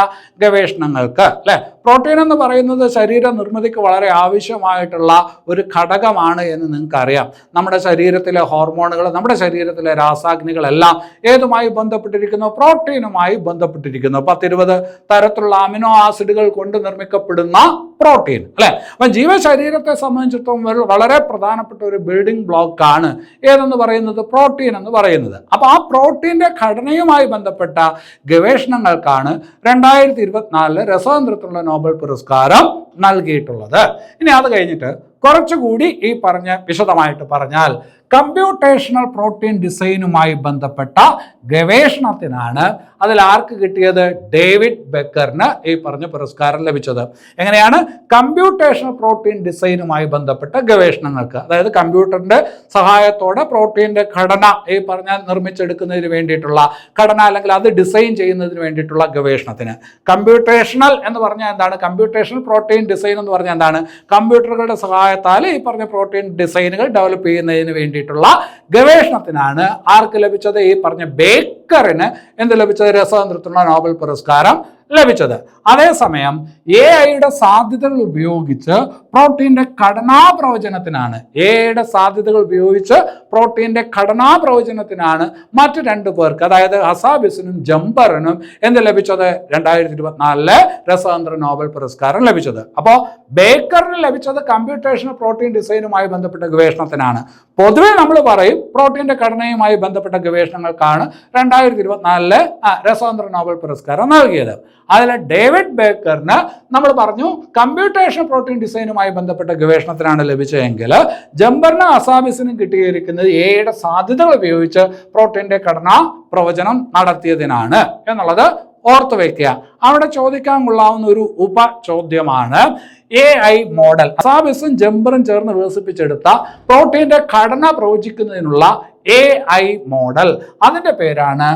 ഗവേഷണങ്ങൾക്ക് അല്ലെ. പ്രോട്ടീൻ എന്ന് പറയുന്നത് ശരീര നിർമ്മിതിക്ക് വളരെ ആവശ്യമായിട്ടുള്ള ഒരു ഘടകമാണ് എന്ന് നിങ്ങൾക്കറിയാം. നമ്മുടെ ശരീരത്തിലെ ഹോർമോണുകൾ, നമ്മുടെ ശരീരത്തിലെ രാസാഗ്നികളെല്ലാം ഏതുമായി ബന്ധപ്പെട്ടിരിക്കുന്നു? പ്രോട്ടീനുമായി ബന്ധപ്പെട്ടിരിക്കുന്നു. 10-20 തരത്തിലുള്ള അമിനോ ആസിഡുകൾ കൊണ്ട് നിർമ്മിക്കപ്പെടുന്ന പ്രോട്ടീൻ അല്ലെ. അപ്പം ജീവശരീരത്തെ സംബന്ധിച്ചിടത്തോളം വളരെ പ്രധാനപ്പെട്ട ഒരു ബിൽഡിംഗ് ബ്ലോക്ക് ആണ് ഏതെന്ന് പറയുന്നത്? പ്രോട്ടീൻ എന്ന് പറയുന്നത്. അപ്പൊ ആ പ്രോട്ടീന്റെ ഘടനയുമായി ബന്ധപ്പെട്ട ഗവേഷണങ്ങൾക്കാണ് 2024 രസതന്ത്രത്തിലുള്ള നോബൽ പുരസ്കാരം നൽകിയിട്ടുള്ളത്. ഇനി അത് കഴിഞ്ഞിട്ട് കുറച്ചുകൂടി ഈ പറഞ്ഞ വിശദമായിട്ട് പറഞ്ഞാൽ കമ്പ്യൂട്ടേഷണൽ പ്രോട്ടീൻ ഡിസൈനുമായി ബന്ധപ്പെട്ട ഗവേഷണത്തിനാണ് അതിൽ ആർക്ക് കിട്ടിയത്? ഡേവിഡ് ബെക്കറിന് ഈ പറഞ്ഞ പുരസ്കാരം ലഭിച്ചത്. എങ്ങനെയാണ്? കമ്പ്യൂട്ടേഷണൽ പ്രോട്ടീൻ ഡിസൈനുമായി ബന്ധപ്പെട്ട ഗവേഷണങ്ങൾക്ക്, അതായത് കമ്പ്യൂട്ടറിന്റെ സഹായത്തോടെ പ്രോട്ടീൻ്റെ ഘടന ഈ പറഞ്ഞ നിർമ്മിച്ചെടുക്കുന്നതിന് വേണ്ടിയിട്ടുള്ള ഘടന, അല്ലെങ്കിൽ അത് ഡിസൈൻ ചെയ്യുന്നതിന് വേണ്ടിയിട്ടുള്ള ഗവേഷണത്തിന്. കമ്പ്യൂട്ടേഷണൽ എന്ന് പറഞ്ഞാൽ എന്താണ്? കമ്പ്യൂട്ടേഷണൽ പ്രോട്ടീൻ ഡിസൈൻ എന്ന് പറഞ്ഞാൽ എന്താണ്? കമ്പ്യൂട്ടറുകളുടെ സഹായത്താൽ ഈ പറഞ്ഞ പ്രോട്ടീൻ ഡിസൈനുകൾ ഡെവലപ്പ് ചെയ്യുന്നതിന് വേണ്ടിയിട്ടുള്ള ഗവേഷണത്തിനാണ് ആർക്ക് ലഭിച്ചത്? ഈ പറഞ്ഞ ബേക്കറിന് എന്ത് ലഭിച്ചത്? രസതന്ത്രത്തിനുള്ള നോബൽ പുരസ്കാരം ലഭിച്ചത്. അതേസമയം AI-യുടെ സാധ്യതകൾ ഉപയോഗിച്ച് പ്രോട്ടീൻ്റെ ഘടനാ പ്രവചനത്തിനാണ്, AI-യുടെ സാധ്യതകൾ ഉപയോഗിച്ച് പ്രോട്ടീൻ്റെ ഘടനാ പ്രവചനത്തിനാണ് മറ്റു 2 പേർക്ക്, അതായത് ഹസാബിസിനും ജമ്പറിനും എന്ത് ലഭിച്ചത്? 2024 രസതന്ത്ര നോബൽ പുരസ്കാരം ലഭിച്ചത്. അപ്പോൾ ബേക്കറിന് ലഭിച്ചത് കമ്പ്യൂട്ടേഷണൽ പ്രോട്ടീൻ ഡിസൈനുമായി ബന്ധപ്പെട്ട ഗവേഷണത്തിനാണ്. പൊതുവെ നമ്മൾ പറയും പ്രോട്ടീൻ്റെ ഘടനയുമായി ബന്ധപ്പെട്ട ഗവേഷണങ്ങൾക്കാണ് 2024 രസതന്ത്ര നോബൽ പുരസ്കാരം നൽകിയത്. അതിൽ ഡേവിഡ് ബേക്കറിന് നമ്മൾ പറഞ്ഞു കമ്പ്യൂട്ടേഷണൽ പ്രോട്ടീൻ ഡിസൈനുമായി ബന്ധപ്പെട്ട ഗവേഷണത്തിനാണ് ലഭിച്ചതെങ്കിൽ ജമ്പറിനും ഹസാബിസിനും കിട്ടിയിരിക്കുന്നത് AI-യുടെ സാധ്യതകൾ ഉപയോഗിച്ച് പ്രോട്ടീൻ്റെ ഘടനാ പ്രവചനം നടത്തിയതിനാണ് എന്നുള്ളത് ഓർത്തു വയ്ക്കുക. അവിടെ ചോദിക്കാൻ കൊള്ളാവുന്ന ഒരു ഉപചോദ്യമാണ് AI മോഡൽ. ഹസാബിസും ജമ്പറും ചേർന്ന് വികസിപ്പിച്ചെടുത്ത പ്രോട്ടീൻ്റെ ഘടന പ്രവചിക്കുന്നതിനുള്ള AI മോഡൽ, അതിൻ്റെ പേരാണ്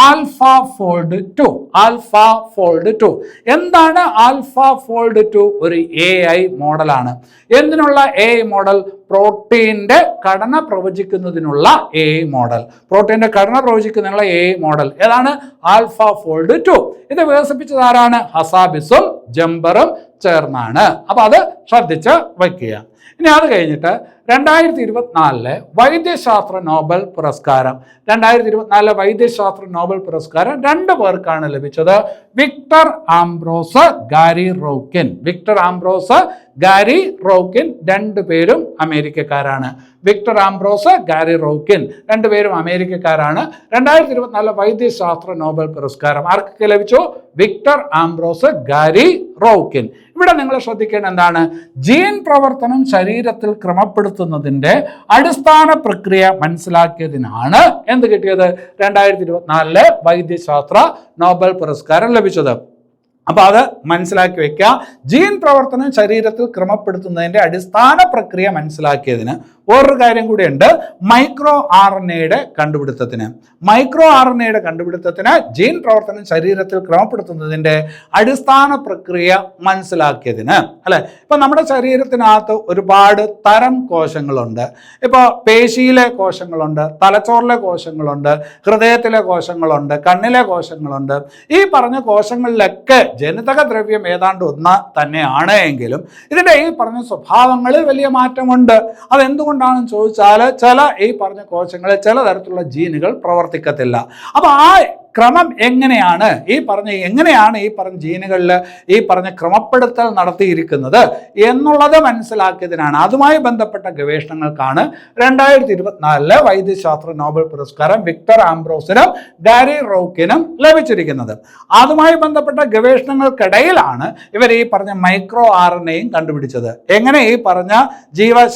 AlphaFold 2. AlphaFold 2 എന്താണ്? AlphaFold 2 ഒരു AI മോഡലാണ്. എന്തിനുള്ള AI മോഡൽ? പ്രോട്ടീൻ്റെ ഘടന പ്രവചിക്കുന്നതിനുള്ള AI മോഡൽ. പ്രോട്ടീൻ്റെ ഘടന പ്രവചിക്കുന്നതിനുള്ള AI മോഡൽ ഏതാണ്? AlphaFold 2. ഇത് വികസിപ്പിച്ചത് ആരാണ്? ഹസാബിസും ജമ്പറും ചേർന്നാണ്. അപ്പൊ അത് ശ്രദ്ധിച്ച് വയ്ക്കുക. ഇനി അത് കഴിഞ്ഞിട്ട് 2024 വൈദ്യശാസ്ത്ര നോബൽ പുരസ്കാരം 2024 വൈദ്യശാസ്ത്ര നോബൽ പുരസ്കാരം 2 പേർക്കാണ് ലഭിച്ചത്. Victor Ambrose, Gary rockin'. Victor Ambrose, Gary rockin' 2 പേരും അമേരിക്കക്കാരാണ്. വിക്ടർ ആംബ്രോസ്, ഗാരി റോക്കിൻ 2 പേരും അമേരിക്കക്കാരാണ്. 2024 വൈദ്യശാസ്ത്ര നോബൽ പുരസ്കാരം ആർക്കൊക്കെ ലഭിച്ചു? Victor Ambrose, Gary rockin'. ഇവിടെ നിങ്ങൾ ശ്രദ്ധിക്കേണ്ട എന്താണ്? ജീൻ പ്രവർത്തനം ശരീരത്തിൽ ക്രമപ്പെടുത്തുന്നതിൻ്റെ അടിസ്ഥാന പ്രക്രിയ മനസ്സിലാക്കിയതിനാണ് എന്ത് കിട്ടിയത്? 2024 വൈദ്യശാസ്ത്ര നോബൽ പുരസ്കാരം ലഭിച്ചത്. അപ്പോൾ അത് മനസ്സിലാക്കി വെക്കുക. ജീൻ പ്രവർത്തനം ശരീരത്തിൽ ക്രമപ്പെടുത്തുന്നതിൻ്റെ അടിസ്ഥാന പ്രക്രിയ മനസ്സിലാക്കിയതിന് വേറൊരു കാര്യം കൂടിയുണ്ട്. മൈക്രോ RNA കണ്ടുപിടുത്തത്തിന് ജീൻ പ്രവർത്തനം ശരീരത്തിൽ ക്രമപ്പെടുത്തുന്നതിൻ്റെ അടിസ്ഥാന പ്രക്രിയ മനസ്സിലാക്കിയതിന് അല്ലെ. ഇപ്പൊ നമ്മുടെ ശരീരത്തിനകത്ത് ഒരുപാട് തരം കോശങ്ങളുണ്ട്. ഇപ്പോൾ പേശിയിലെ കോശങ്ങളുണ്ട്, തലച്ചോറിലെ കോശങ്ങളുണ്ട്, ഹൃദയത്തിലെ കോശങ്ങളുണ്ട്, കണ്ണിലെ കോശങ്ങളുണ്ട്. ഈ പറഞ്ഞ കോശങ്ങളിലൊക്കെ ജനിതക ദ്രവ്യം ഏതാണ്ട് ഒന്ന് തന്നെയാണ് എങ്കിലും ഇതിൻ്റെ ഈ പറഞ്ഞ സ്വഭാവങ്ങളിൽ വലിയ മാറ്റമുണ്ട്. അതെന്തുകൊണ്ടാണെന്ന് ചോദിച്ചാൽ ചില ഈ പറഞ്ഞ കോശങ്ങളിൽ ചില തരത്തിലുള്ള ജീനുകൾ പ്രവർത്തിക്കത്തില്ല. അപ്പോൾ ആ ക്രമം എങ്ങനെയാണ് ഈ പറഞ്ഞ ജീനുകളിൽ ഈ പറഞ്ഞ ക്രമപ്പെടുത്തൽ നടത്തിയിരിക്കുന്നത് എന്നുള്ളത് മനസ്സിലാക്കിയതിനാണ്, അതുമായി ബന്ധപ്പെട്ട ഗവേഷണങ്ങൾക്കാണ് 2024 വൈദ്യശാസ്ത്ര നോബൽ പുരസ്കാരം വിക്ടർ ആംബ്രോസിനും ഗാരി റോക്കിനും ലഭിച്ചിരിക്കുന്നത്. അതുമായി ബന്ധപ്പെട്ട ഗവേഷണങ്ങൾക്കിടയിലാണ് ഇവർ ഈ പറഞ്ഞ മൈക്രോ RNA കണ്ടുപിടിച്ചത്. എങ്ങനെ ഈ പറഞ്ഞ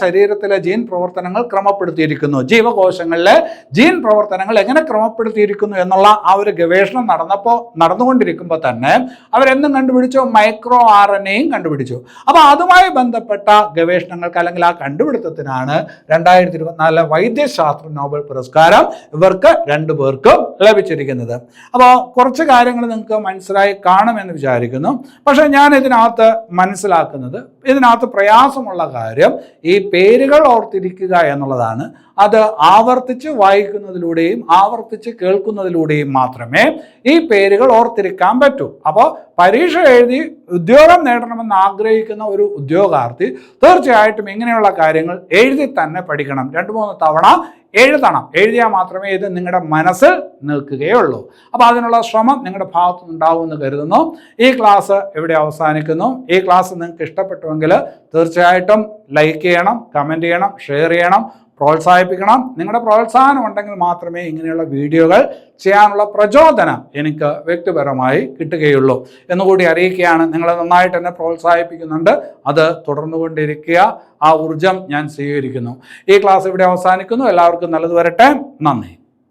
ശരീരത്തിലെ ജീൻ പ്രവർത്തനങ്ങൾ ക്രമപ്പെടുത്തിയിരിക്കുന്നു, ജീവകോശങ്ങളിലെ ജീൻ പ്രവർത്തനങ്ങൾ എങ്ങനെ ക്രമപ്പെടുത്തിയിരിക്കുന്നു എന്നുള്ള ആ ഒരു ഗവേഷണം നടന്നുകൊണ്ടിരിക്കുമ്പോൾ തന്നെ അവരെന്തും കണ്ടുപിടിച്ചു? മൈക്രോ RNA കണ്ടുപിടിച്ചു. അപ്പോൾ അതുമായി ബന്ധപ്പെട്ട ഗവേഷണങ്ങൾക്ക് അല്ലെങ്കിൽ ആ കണ്ടുപിടുത്തത്തിനാണ് 2024 വൈദ്യശാസ്ത്ര നോബൽ പുരസ്കാരം ഇവർക്ക് 2 പേർക്കും ലഭിച്ചിരിക്കുന്നത്. അപ്പോൾ കുറച്ച് കാര്യങ്ങൾ നിങ്ങൾക്ക് മനസ്സിലായി കാണുമെന്ന് വിചാരിക്കുന്നു. പക്ഷേ ഞാൻ ഇതിനകത്ത് മനസ്സിലാക്കുന്നത്, ഇതിനകത്ത് പ്രയാസമുള്ള കാര്യം ഈ പേരുകൾ ഓർത്തിരിക്കുക എന്നുള്ളതാണ്. അത് ആവർത്തിച്ച് വായിക്കുന്നതിലൂടെയും ആവർത്തിച്ച് കേൾക്കുന്നതിലൂടെയും മാത്രമേ ഈ പേരുകൾ ഓർത്തിരിക്കാൻ പറ്റൂ. അപ്പോൾ പരീക്ഷ എഴുതി ഉദ്യോഗം നേടണമെന്ന് ആഗ്രഹിക്കുന്ന ഒരു ഉദ്യോഗാർത്ഥി തീർച്ചയായിട്ടും ഇങ്ങനെയുള്ള കാര്യങ്ങൾ എഴുതി തന്നെ പഠിക്കണം. 2-3 തവണ എഴുതിയാൽ മാത്രമേ ഇത് നിങ്ങളുടെ മനസ്സിൽ നിൽക്കുകയുള്ളൂ. അപ്പോൾ അതിനുള്ള ശ്രമം നിങ്ങളുടെ ഭാഗത്തു നിന്നുണ്ടാവുമെന്ന് കരുതുന്നു. ഈ ക്ലാസ് ഇവിടെ അവസാനിക്കുന്നു. ഈ ക്ലാസ് നിങ്ങൾക്ക് ഇഷ്ടപ്പെട്ടുവെങ്കിൽ തീർച്ചയായിട്ടും ലൈക്ക് ചെയ്യണം, കമൻറ്റ് ചെയ്യണം, ഷെയർ ചെയ്യണം, പ്രോത്സാഹിപ്പിക്കണം. നിങ്ങളുടെ പ്രോത്സാഹനം ഉണ്ടെങ്കിൽ മാത്രമേ ഇങ്ങനെയുള്ള വീഡിയോകൾ ചെയ്യാനുള്ള പ്രചോദനം എനിക്ക് വ്യക്തിപരമായി കിട്ടുകയുള്ളൂ എന്നുകൂടി അറിയിക്കുകയാണ്. നിങ്ങൾ നന്നായിട്ട് എന്നെ പ്രോത്സാഹിപ്പിക്കുന്നുണ്ട്, അത് തുടർന്നുകൊണ്ടിരിക്കുക. ആ ഊർജം ഞാൻ സ്വീകരിക്കുന്നു. ഈ ക്ലാസ് ഇവിടെ അവസാനിക്കുന്നു. എല്ലാവർക്കും നല്ലത് വരട്ടെ. നന്ദി.